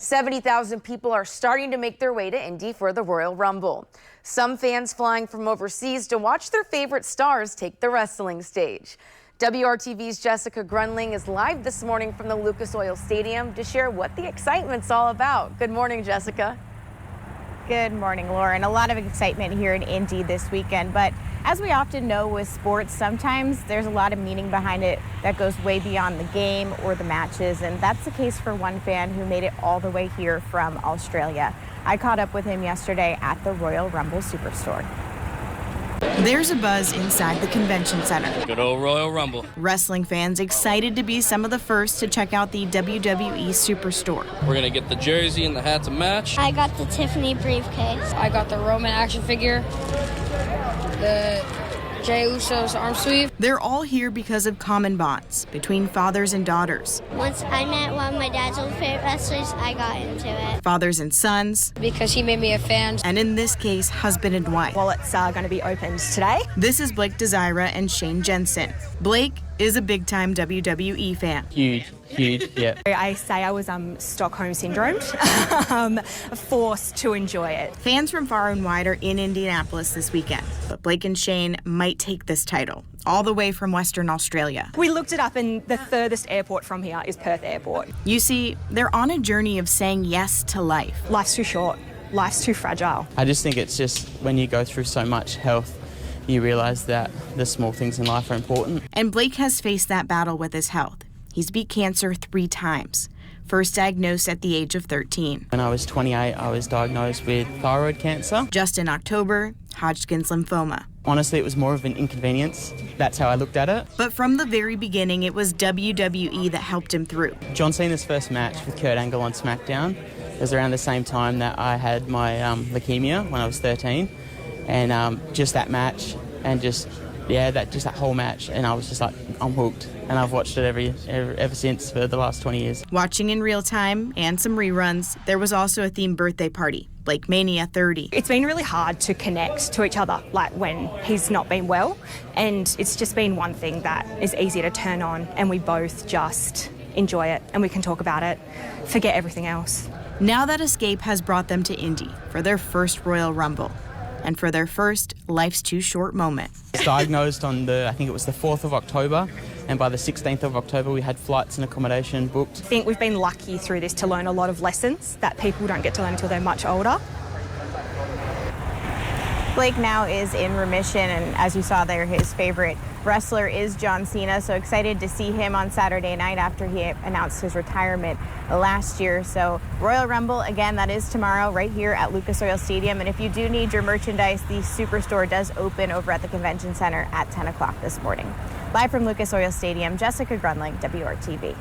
70,000 people are starting to make their way to Indy for the Royal Rumble. Some fans flying from overseas to watch their favorite stars take the wrestling stage. WRTV's Jessica Grunling is live this morning from the Lucas Oil Stadium to share what the excitement's all about. Good morning, Jessica. Good morning, Lauren. A lot of excitement here in Indy this weekend, but as we often know with sports, sometimes there's a lot of meaning behind it that goes way beyond the game or the matches, and that's the case for one fan who made it all the way here from Australia. I caught up with him yesterday at the Royal Rumble Superstore. There's a buzz inside the convention center. Good old Royal Rumble. Wrestling fans excited to be some of the first to check out the WWE Superstore. We're going to get the jersey and the hat to match. I got the Tiffany briefcase. I got the Roman action figure, the Jey Uso's arm sleeve. They're all here because of common bonds between fathers and daughters. Once I met one of my dad's old favorite wrestlers, I got into it. Fathers and sons. Because he made me a fan. And in this case, husband and wife. Wallets are going to be opened today. This is Blake Desira and Shane Jensen. Blake is a big-time WWE fan. Huge, yeah. I say I was Stockholm syndromed, forced to enjoy it. Fans from far and wide are in Indianapolis this weekend, but Blake and Shane might take this title, all the way from Western Australia. We looked it up, and the furthest airport from here is Perth Airport. You see, they're on a journey of saying yes to life. Life's too short. Life's too fragile. I just think it's just when you go through so much health, you realize that the small things in life are important. And Blake has faced that battle with his health. He's beat cancer 3 times. First diagnosed at the age of 13. When I was 28, I was diagnosed with thyroid cancer. Just in October, Hodgkin's lymphoma. Honestly, it was more of an inconvenience. That's how I looked at it. But from the very beginning, it was WWE that helped him through. John Cena's first match with Kurt Angle on SmackDown was around the same time that I had my leukemia when I was 13. And just that match and that whole match, and I was just like, I'm hooked. And I've watched it ever since for the last 20 years. Watching in real time and some reruns, there was also a themed birthday party, Blake Mania 30. It's been really hard to connect to each other, like when he's not been well. And it's just been one thing that is easy to turn on, and we both just enjoy it, and we can talk about it, forget everything else. Now that escape has brought them to Indy for their first Royal Rumble. And for their first Life's Too Short moment. I was diagnosed on I think it was the 4th of October, and by the 16th of October we had flights and accommodation booked. I think we've been lucky through this to learn a lot of lessons that people don't get to learn until they're much older. Blake now is in remission, and as you saw there, his favorite wrestler is John Cena, so excited to see him on Saturday night after he announced his retirement last year. So Royal Rumble, again, that is tomorrow right here at Lucas Oil Stadium, and if you do need your merchandise, the Superstore does open over at the Convention Center at 10 o'clock this morning. Live from Lucas Oil Stadium, Jessica Grunling, WRTV.